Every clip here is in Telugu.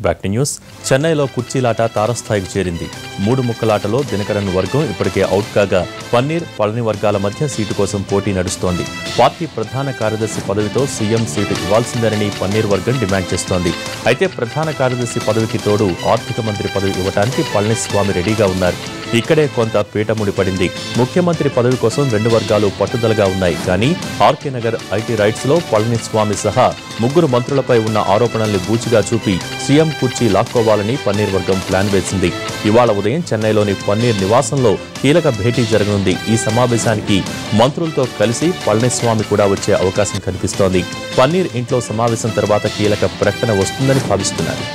బ్యాక్ న్యూస్ చెన్నైలో కుర్చీలాట తారస్థాయికి చేరింది. 3 ముక్కలాటలో దినకరన్ వర్గం ఇప్పటికే అవుట్ కాగా పన్నీర్, పళని వర్గాల మధ్య సీటు కోసం పోటీ నడుస్తోంది. పార్టీ ప్రధాన కార్యదర్శి పదవితో సీఎం సీటు ఇవ్వాల్సిందేనని పన్నీర్ వర్గం డిమాండ్ చేస్తోంది. అయితే ప్రధాన కార్యదర్శి పదవికి తోడు ఆర్థిక మంత్రి పదవి ఇవ్వడానికి పళనిస్వామి రెడీగా ఉన్నారు. ఇక్కడే కొంత పీట ముడిపడింది. ముఖ్యమంత్రి పదవి కోసం 2 వర్గాలు పట్టుదలగా ఉన్నాయి. కానీ ఆర్కే నగర్ ఐటీ రైట్స్ లో పళనిస్వామి సహా 3 మంత్రులపై ఉన్న ఆరోపణల్ని బూచిగా చూపి సీఎం కుర్చీ లాక్కోవాలని పన్నీర్ వర్గం ప్లాన్ వేసింది. ఇవాళ ఉదయం చెన్నైలోని పన్నీర్ నివాసంలో కీలక భేటీ జరగనుంది. ఈ సమావేశానికి మంత్రులతో కలిసి పళనిస్వామి కూడా వచ్చే అవకాశం కనిపిస్తోంది. పన్నీర్ ఇంట్లో సమావేశం తర్వాత కీలక ప్రకటన వస్తుందని భావిస్తున్నారు.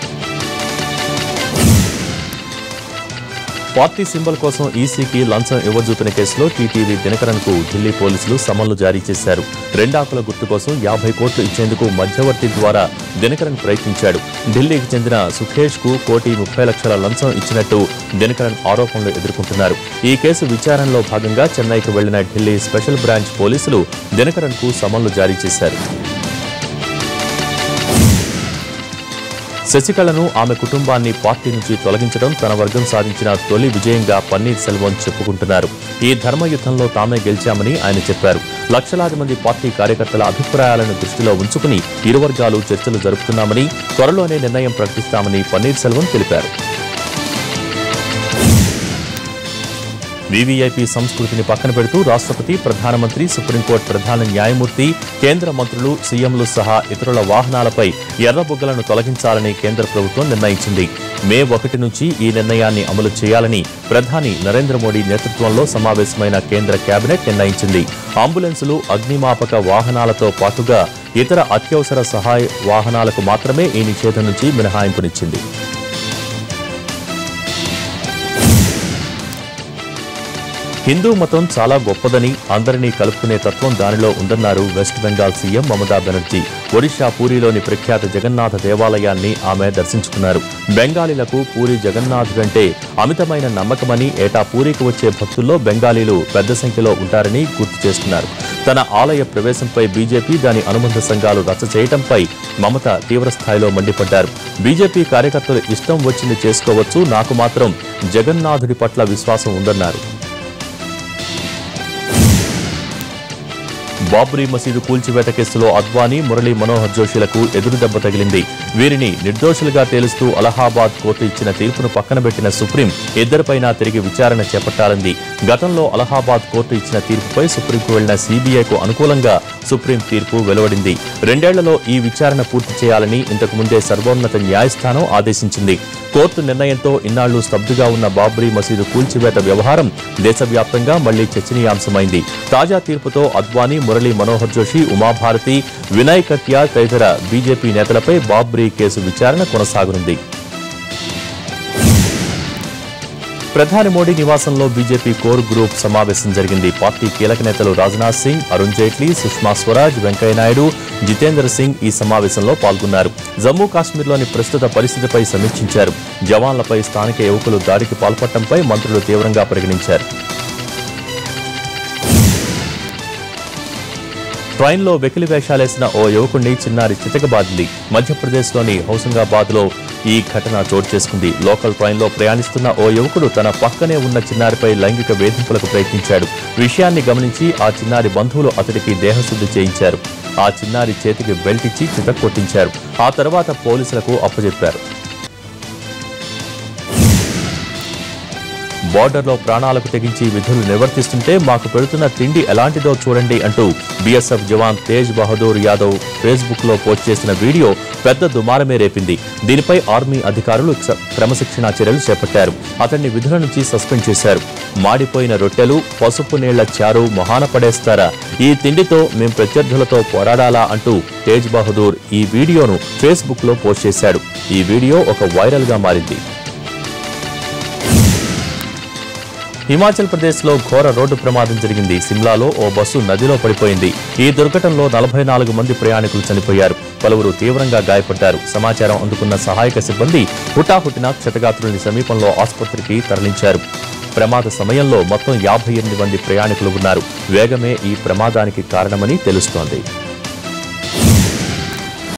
పార్టీ సింబల్ కోసం ఈసీకి లంచం ఇవ్వజూపిన కేసులో టీటీవీ దినకరన్కు ఢిల్లీ పోలీసులు సమన్లు జారీ చేశారు. 2 ఆకుల గుర్తు కోసం 50 కోట్లు ఇచ్చేందుకు మధ్యవర్తి ద్వారా దినకరన్ ప్రయత్నించాడు. ఢిల్లీకి చెందిన సుఖేష్కు 1,30,00,000 లంచం ఇచ్చినట్టు దినకరన్ ఆరోపణలు ఎదుర్కొంటున్నారు. ఈ కేసు విచారణలో భాగంగా చెన్నైకి వెళ్లిన ఢిల్లీ స్పెషల్ బ్రాంచ్ పోలీసులు దినకరన్కు సమన్లు జారీ చేశారు. శశికళను, ఆమె కుటుంబాన్ని పార్టీ నుంచి తొలగించడం తన వర్గం సాధించిన తొలి విజయంగా పన్నీర్ సెల్వం చెప్పుకుంటున్నారు. ఈ ధర్మయుద్ధంలో తామే గెలిచామని ఆయన చెప్పారు. లక్షలాది మంది పార్టీ కార్యకర్తల అభిప్రాయాలను దృష్టిలో ఉంచుకుని ఇరు వర్గాలు చర్చలు జరుపుతున్నామని, త్వరలోనే నిర్ణయం ప్రకటిస్తామని పన్నీర్ సెల్వం తెలిపారు. వీవీఐపీ సంస్కృతిని పక్కన పెడుతూ రాష్ట్రపతి, ప్రధానమంత్రి, సుప్రీంకోర్టు ప్రధాన న్యాయమూర్తి, కేంద్ర మంత్రులు, సీఎంలు సహా ఇతరుల వాహనాలపై ఎర్రబుగ్గలను తొలగించాలని కేంద్ర ప్రభుత్వం నిర్ణయించింది. మే 1 నుంచి ఈ నిర్ణయాన్ని అమలు చేయాలని ప్రధాని నరేంద్ర మోడీ నేతృత్వంలో సమావేశమైన కేంద్ర కేబినెట్ నిర్ణయించింది. అంబులెన్సులు, అగ్నిమాపక వాహనాలతో పాటుగా ఇతర అత్యవసర సహాయ వాహనాలకు మాత్రమే ఈ నిషేధం నుంచి మినహాయింపునిచ్చింది. హిందూ మతం చాలా గొప్పదని, అందరినీ కలుపుకునే తత్వం దానిలో ఉందన్నారు వెస్ట్ బెంగాల్ సీఎం మమతా బెనర్జీ. ఒడిషా పూరిలోని ప్రఖ్యాత జగన్నాథ దేవాలయాన్ని ఆమె దర్శించుకున్నారు. బెంగాలీలకు పూరి జగన్నాథుడంటే అమితమైన నమ్మకమని, ఏటా పూరికి వచ్చే భక్తుల్లో బెంగాలీలు పెద్ద సంఖ్యలో ఉంటారని గుర్తు చేస్తున్నారు. తన ఆలయ ప్రవేశంపై బీజేపీ, దాని అనుబంధ సంఘాలు రచ్చ చేయడంపై మమత తీవ్రస్థాయిలో మండిపడ్డారు. బీజేపీ కార్యకర్తలు ఇష్టం వచ్చింది చేసుకోవచ్చు, నాకు మాత్రం జగన్నాథుడి పట్ల విశ్వాసం ఉందన్నారు. బాబ్రీ మసీదు కూల్చివేత కేసులో అద్వానీ, మురళీ మనోహర్ జోషిలకు ఎదురుదెబ్బ తగిలింది. వీరిని నిర్దోషులుగా తేలుస్తూ అలహాబాద్ కోర్టు ఇచ్చిన తీర్పును పక్కనబెట్టిన సుప్రీం ఇద్దరిపైనా తిరిగి విచారణ చేపట్టాలంది. గతంలో అలహాబాద్ కోర్టు ఇచ్చిన తీర్పుపై సుప్రీంకు వెళ్లిన సీబీఐకు అనుకూలంగా సుప్రీం తీర్పు వెలువడింది. 2 ఏళ్లలో ఈ విచారణ పూర్తి చేయాలని ఇంతకు ముందే సర్వోన్నత న్యాయస్థానం ఆదేశించింది. కోర్టు నిర్ణయంతో ఇన్నాళ్లు స్తబ్దుగా ఉన్న బాబ్రీ మసీదు కూల్చివేత వ్యవహారం దేశవ్యాప్తంగా మళ్లీ చర్చనీయాంశమైంది. తాజా తీర్పుతో అద్వానీ, మురళీ మనోహర్ జోషి, ఉమాభారతి, వినయ్ కటియా తదితర బీజేపీ నేతలపై బాబ్రీ కేసు విచారణ కొనసాగనుంది. ప్రధాని మోడీ నివాసంలో బీజేపీ కోర్ గ్రూప్ సమావేశం జరిగింది. పార్టీ కీలక నేతలు రాజ్నాథ్ సింగ్, అరుణ్ జైట్లీ, సుష్మా స్వరాజ్, వెంకయ్యనాయుడు, జితేందర్ సింగ్ ఈ సమావేశంలో పాల్గొన్నారు. జమ్మూ కాశ్మీర్లోని ప్రస్తుత పరిస్థితిపై సమీక్షించారు. జవాన్లపై స్థానిక యువకులు దాడికి పాల్పడటంపై మంత్రులు తీవ్రంగా పరిగణించారు. ట్రైన్లో వెకిలి వేషాలేసిన ఓ యువకుడిని చిన్నారి చితకబాదింది. మధ్యప్రదేశ్లోని హౌసింగాబాద్లో ఈ ఘటన చోటు చేసుకుంది. లోకల్ ట్రైన్లో ప్రయాణిస్తున్న ఓ యువకుడు తన పక్కనే ఉన్న చిన్నారిపై లైంగిక వేధింపులకు ప్రయత్నించాడు. విషయాన్ని గమనించి ఆ చిన్నారి బంధువులు అతడికి దేహశుద్ధి చేయించారు. ఆ చిన్నారి చేతికి బెల్ట్ ఇచ్చి చితక్కొట్టించారు. ఆ తర్వాత పోలీసులకు అప్పజెప్పారు. బోర్డర్లో ప్రాణాలకు తెగించి విధులు నిర్వర్తిస్తుంటే మాకు పెడుతున్న తిండి ఎలాంటిదో చూడండి అంటూ బీఎస్ఎఫ్ జవాన్ తేజ్ బహదూర్ యాదవ్ ఫేస్బుక్లో పోస్ట్ చేసిన వీడియో పెద్ద దుమారమే రేపింది. దీనిపై ఆర్మీ అధికారులు క్రమశిక్షణా చర్యలు చేపట్టారు. అతన్ని విధుల నుంచి సస్పెండ్ చేశారు. మాడిపోయిన రొట్టెలు, పసుపు నీళ్ల చారు మొహాన పడేస్తారా? ఈ తిండితో మేం ప్రత్యర్థులతో పోరాడాలా అంటూ తేజ్ బహదూర్ ఈ వీడియోను ఫేస్బుక్లో పోస్ట్ చేశాడు. ఈ వీడియో ఒక వైరల్గా మారింది. హిమాచల్ ప్రదేశ్లో ఘోర రోడ్డు ప్రమాదం జరిగింది. సిమ్లాలో ఓ బస్సు నదిలో పడిపోయింది. ఈ దుర్ఘటనలో 44 మంది ప్రయాణికులు చనిపోయారు. పలువురు తీవ్రంగా గాయపడ్డారు. సమాచారం అందుకున్న సహాయక సిబ్బంది హుటాహుటిన క్షతగాత్రుల్ని సమీపంలో ఆసుపత్రికి తరలించారు. ప్రమాద సమయంలో మొత్తం 58 మంది ప్రయాణికులు ఉన్నారు. వేగమే ఈ ప్రమాదానికి కారణమని తెలుస్తోంది.